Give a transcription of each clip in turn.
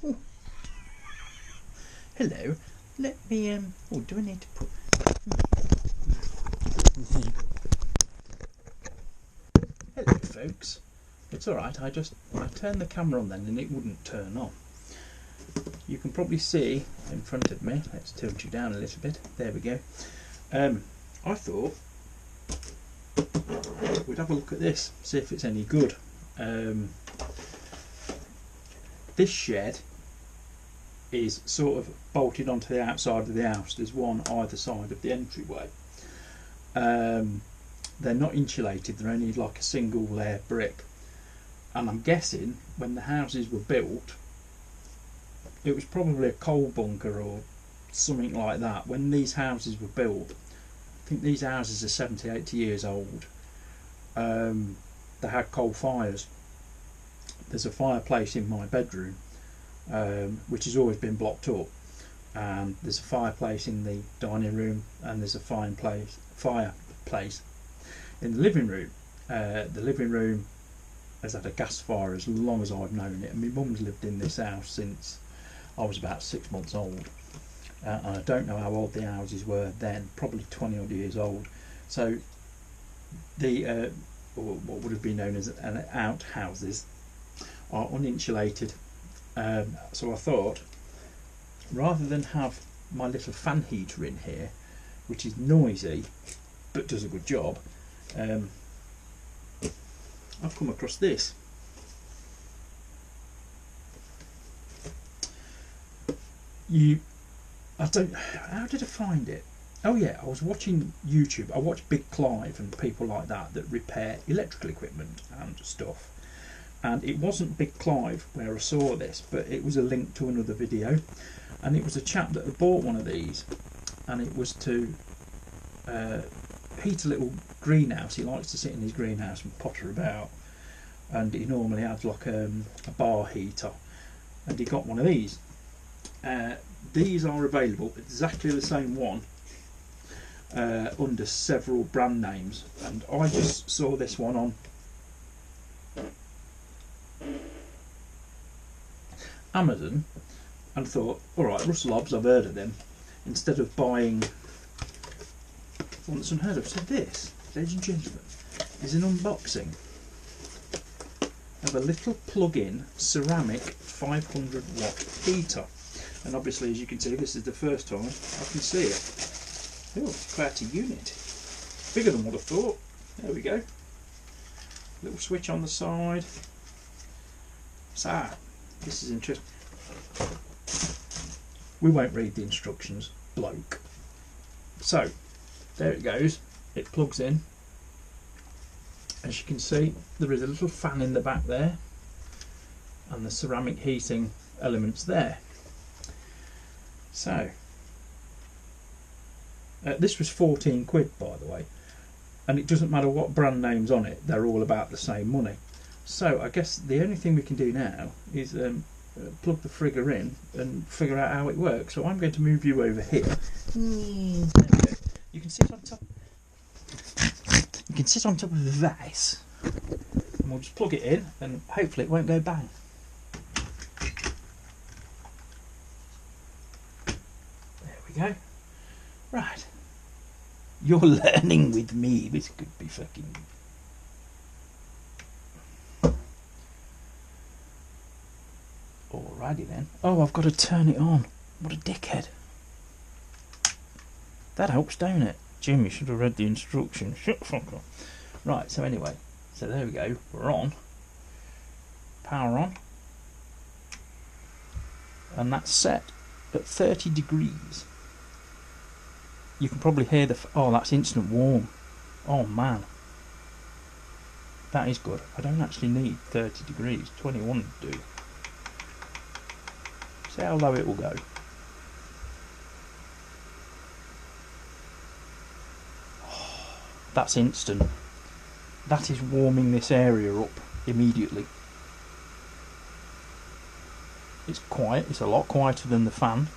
Oh, hello. Let me oh, do I need to put hello folks. It's alright, I turned the camera on then and it wouldn't turn on. You can probably see in front of me, let's tilt you down a little bit, there we go. I thought we'd have a look at this, see if it's any good. This shed is sort of bolted onto the outside of the house. There's one either side of the entryway. They're not insulated, they're only like a single layer brick. And I'm guessing when the houses were built, it was probably a coal bunker or something like that. When these houses were built, I think these houses are 70, 80 years old. They had coal fires. There's a fireplace in my bedroom, which has always been blocked up, and there's a fireplace in the dining room, and there's a fireplace in the living room. The living room has had a gas fire as long as I've known it, and my mum's lived in this house since I was about 6 months old, and I don't know how old the houses were then, probably 20 odd years old. So the what would have been known as an outhouses are uninsulated. So I thought, rather than have my little fan heater in here, which is noisy but does a good job, I've come across this. How did I find it? Oh yeah, I was watching YouTube. I watched Big Clive and people like that repair electrical equipment and stuff. And it wasn't Big Clive where I saw this, but it was a link to another video, and it was a chap that had bought one of these, and it was to heat a little greenhouse. He likes to sit in his greenhouse and potter about, and he normally has like a bar heater, and he got one of these. These are available, exactly the same one, under several brand names, and I just saw this one on Amazon and thought, alright, Russell Hobbs, I've heard of them. Instead of buying one that's unheard of. So this, ladies and gentlemen, is an unboxing of a little plug-in ceramic 500 watt heater. And obviously, as you can see, this is the first time I can see it. Oh, quite a unit. Bigger than what I thought. There we go. Little switch on the side. So, this is interesting. We won't read the instructions, bloke. So, there it goes. It plugs in. As you can see, there is a little fan in the back there, and the ceramic heating elements there. So, this was 14 quid, by the way, and it doesn't matter what brand name's on it, they're all about the same money. So I guess the only thing we can do now is plug the frigger in and figure out how it works. So I'm going to move you over here. You can sit on top. You can sit on top of this, and we'll just plug it in, and hopefully it won't go bang. There we go. Right. You're learning with me. This could be fucking. Alrighty then. Oh, I've got to turn it on. What a dickhead. That helps, don't it? Jim, you should have read the instructions. Shut the fuck up. Right, so anyway. So there we go. We're on. Power on. And that's set at 30 degrees. You can probably hear the... Oh, that's instant warm. Oh, man. That is good. I don't actually need 30 degrees. 21 would do. See how low it will go. Oh, that's instant. That is warming this area up immediately. It's quiet. It's a lot quieter than the fan.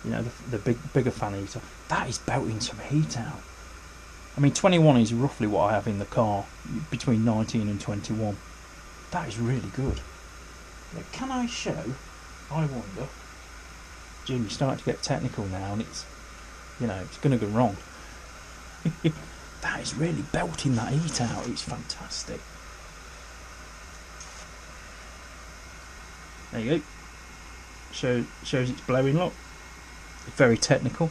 You know, the bigger fan heater. That is belting some heat out. I mean, 21 is roughly what I have in the car, between 19 and 21. That is really good. Now, can I show? I wonder. Jim, you're starting to get technical now, and it's, you know, it's going to go wrong. That is really belting that heat out. It's fantastic. There you go. Shows it's blowing. Look, very technical.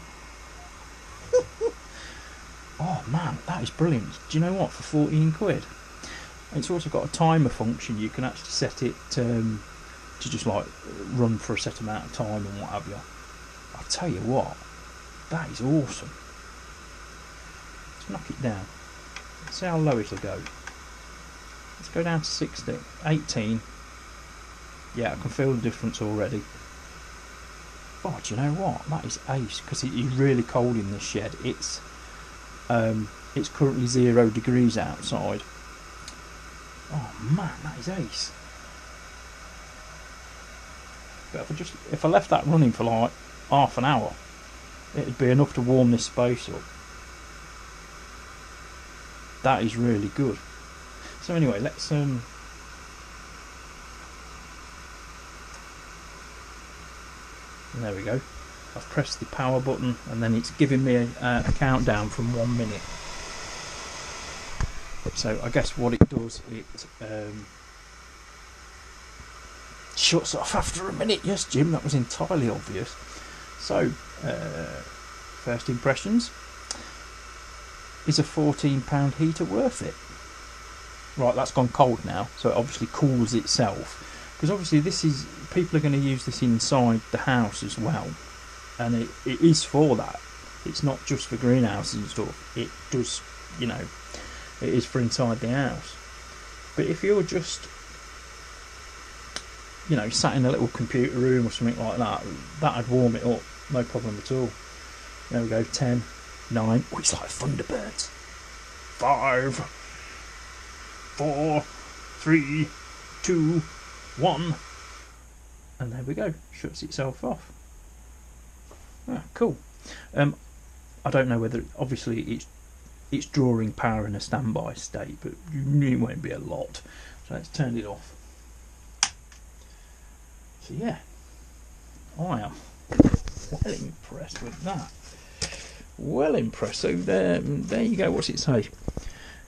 Oh man, that is brilliant. Do you know what? For 14 quid, it's also got a timer function. You can actually set it to just like run for a set amount of time and what have you. I'll tell you what, that is awesome. Let's knock it down. Let's see how low it'll go. Let's go down to 60, 18. Yeah, I can feel the difference already. Oh, do you know what? That is ace, because it is really cold in this shed. It's currently 0 degrees outside. Oh man, that is ace. But if I left that running for like half an hour, it'd be enough to warm this space up. That is really good. So anyway, let's there we go. I've pressed the power button and then it's giving me a countdown from 1 minute. So I guess what it does, it shuts off after a minute. Yes, Jim, that was entirely obvious. So, first impressions. Is a £14 heater worth it? Right, that's gone cold now, so it obviously cools itself. Because obviously people are going to use this inside the house as well. And it is for that. It's not just for greenhouses and stuff. It does, you know, it is for inside the house. But if you're just, you know, sat in a little computer room or something like that, that'd warm it up, no problem at all. There we go, 10, 9. Oh, it's like Thunderbirds. 5, 4, 3, 2, 1. And there we go, shuts itself off. Ah, cool. I don't know whether, obviously it's drawing power in a standby state, but it won't be a lot. So let's turn it off. So yeah, I am well impressed with that. Well impressed. So there you go. What's it say?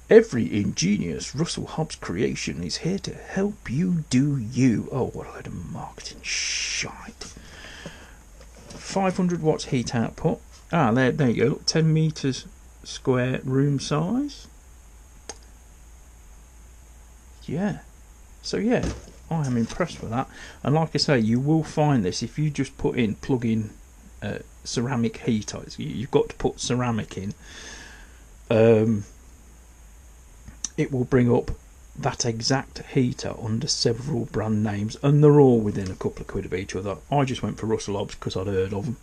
Every ingenious Russell Hobbs creation is here to help you do you. Oh, what a load of marketing shite. 500 watts heat output. Ah, there you go. Look, 10 meters square room size. Yeah. So yeah, I am impressed with that. And like I say, you will find this if you just plug in ceramic heater. You've got to put ceramic in. It will bring up that exact heater under several brand names, and they're all within a couple of quid of each other. I just went for Russell Hobbs because I'd heard of them.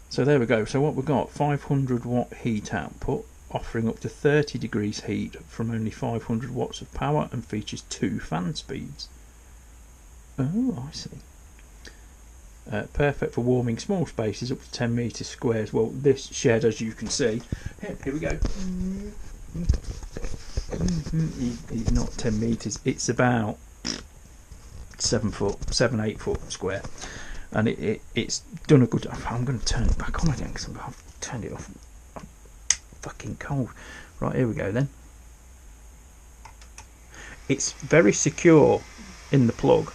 So there we go. So what we've got, 500 watt heat output, offering up to 30 degrees heat from only 500 watts of power, and features 2 fan speeds. Oh, I see. Perfect for warming small spaces up to 10 metres squares. Well, this shed, as you can see, here we go. It's not 10 metres, it's about 7, 8 foot square, and it's done a good job. I'm going to turn it back on again because I've turned it off. I'm fucking cold. Right, here we go then. It's very secure in the plug.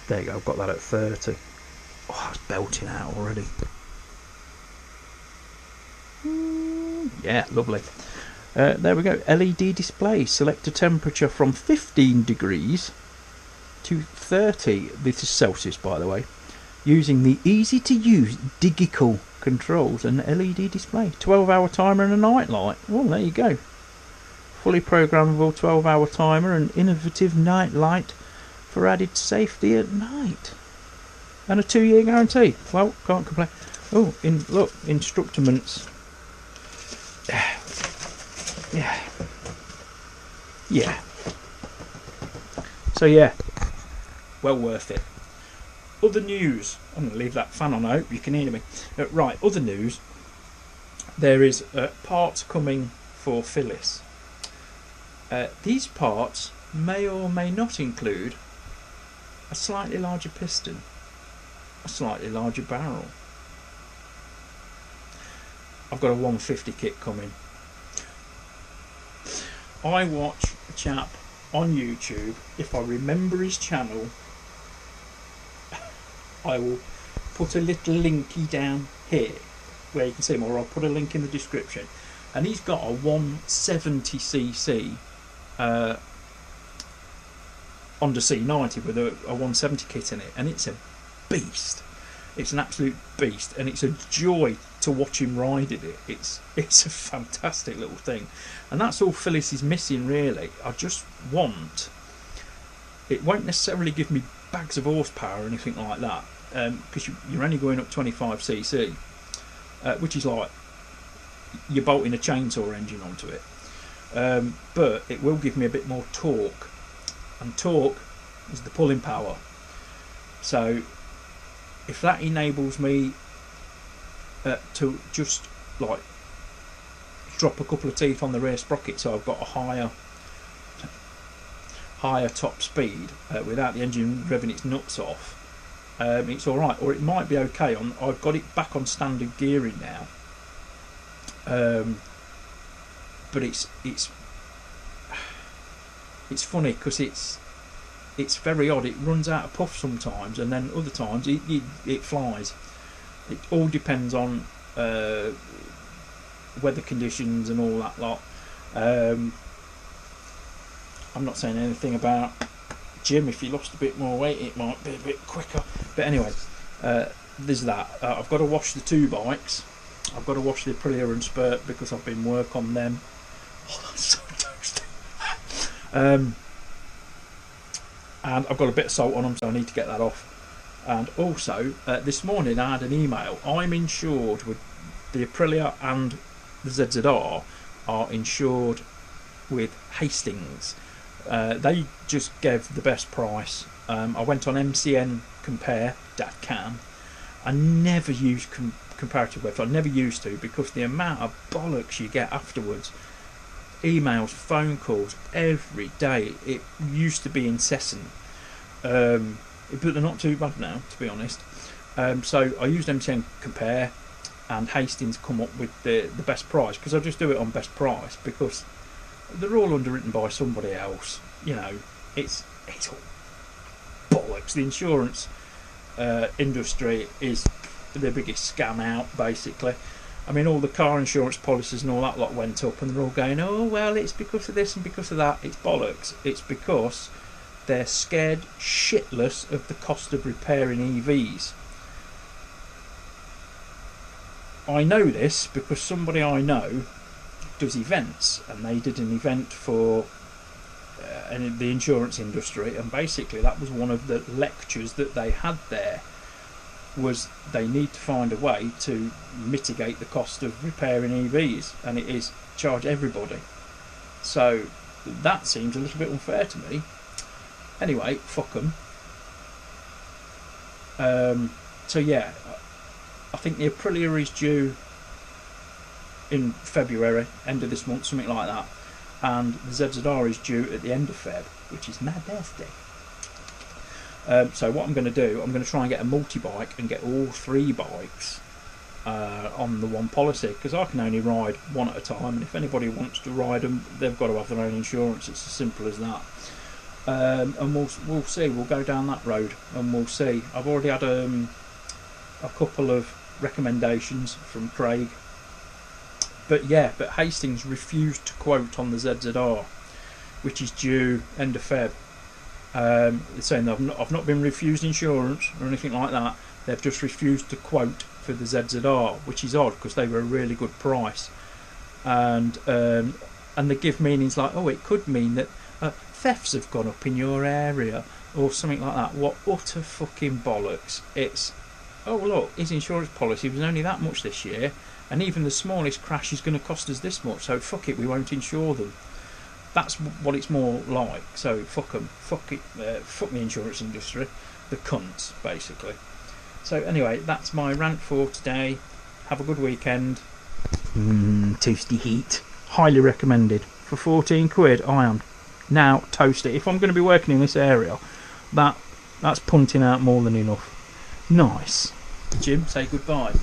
There you go, I've got that at 30. Oh, it's belting out already. Yeah, lovely. There we go, LED display. Select a temperature from 15 degrees to 30. This is Celsius, by the way. Using the easy to use digital controls and LED display. 12-hour timer and a night light. Well, there you go. Fully programmable 12-hour timer and innovative night light for added safety at night. And a 2-year guarantee. Well, can't complain. Oh, look, instructaments. Yeah. So yeah, well worth it. Other news. I'm going to leave that fan on. I hope you can hear me. Right, other news. There is parts coming for Phyllis. These parts may or may not include a slightly larger piston, a slightly larger barrel. I've got a 150 kit coming. I watch a chap on YouTube. If I remember his channel, I will put a little linky down here where you can see him, or I'll put a link in the description. And he's got a 170cc Honda C90 with a 170 kit in it, and it's a beast. It's an absolute beast, and it's a joy to watch him riding it. It's a fantastic little thing, and that's all Phyllis is missing really. I just want, it won't necessarily give me bags of horsepower or anything like that, because you're only going up 25cc, which is like you're bolting a chainsaw engine onto it, but it will give me a bit more torque, and torque is the pulling power. So if that enables me to just like drop a couple of teeth on the rear sprocket, so I've got a higher top speed without the engine revving its nuts off, it's alright. Or it might be okay on, I've got it back on standard gearing now, but it's funny because it's very odd. It runs out of puff sometimes, and then other times it flies. It all depends on weather conditions and all that lot. I'm not saying anything about Jim. If he lost a bit more weight, it might be a bit quicker. But anyway, there's that. I've got to wash the two bikes. I've got to wash the Aprilia and Spurt because I've been work on them. Oh, that's so toasty. And I've got a bit of salt on them, so I need to get that off. And also, this morning I had an email. I'm insured with the Aprilia, and the ZZR are insured with Hastings. They just gave the best price. I went on MCN compare.com. I never use comparative websites. I never used to, because the amount of bollocks you get afterwards, emails, phone calls every day. It used to be incessant, but they're not too bad now, to be honest. So I used MCN compare, and Hastings come up with the best price, because I just do it on best price, because they're all underwritten by somebody else. You know, it's all bollocks. The insurance industry is the biggest scam out, basically. I mean, all the car insurance policies and all that lot went up, and they're all going, oh well, it's because of this and because of that. It's bollocks. It's because they're scared shitless of the cost of repairing EVs. I know this because somebody I know does events, and they did an event for the insurance industry, and basically that was one of the lectures that they had there, was they need to find a way to mitigate the cost of repairing EVs, and it is charge everybody. So that seems a little bit unfair to me. Anyway, fuck them. So yeah, I think the Aprilia is due in February, end of this month, something like that, and the ZZR is due at the end of Feb, which is my birthday. So what I'm going to do, I'm going to try and get a multi-bike and get all three bikes on the one policy, because I can only ride one at a time, and if anybody wants to ride them, they've got to have their own insurance. It's as simple as that. And we'll see. We'll go down that road and we'll see. I've already had a couple of recommendations from Craig, but Hastings refused to quote on the ZZR, which is due end of Feb. They're saying I've not been refused insurance or anything like that. They've just refused to quote for the ZZR, which is odd because they were a really good price, and they give meanings like, oh, it could mean that thefts have gone up in your area or something like that. What utter fucking bollocks. It's, oh look, his insurance policy was only that much this year, and even the smallest crash is going to cost us this much, so fuck it, we won't insure them. That's what it's more like. So fuck them, fuck it, fuck the insurance industry, the cunts, basically. So anyway, that's my rant for today. Have a good weekend. Toasty heat, highly recommended. For 14 quid, I am now toasty. If I'm going to be working in this area, that That's punting out more than enough. Nice. Jim, say goodbye.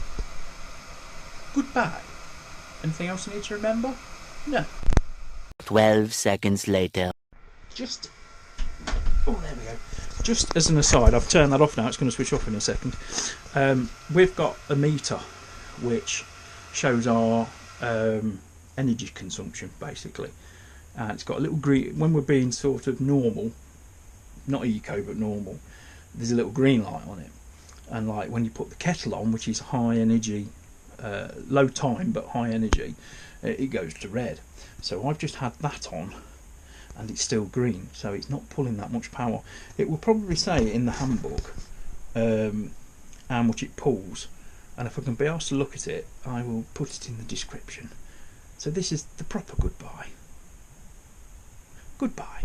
Goodbye. Anything else I need to remember? No. 12 seconds later. Just... Oh, there we go. Just as an aside, I've turned that off now. It's going to switch off in a second. We've got a meter which shows our energy consumption, basically. And it's got a little green... When we're being sort of normal, not eco but normal, there's a little green light on it. And like when you put the kettle on, which is high energy, low time but high energy, it goes to red. So I've just had that on and it's still green, so it's not pulling that much power. It will probably say in the handbook how much it pulls, and if I can be asked to look at it, I will put it in the description. So this is the proper goodbye. Goodbye.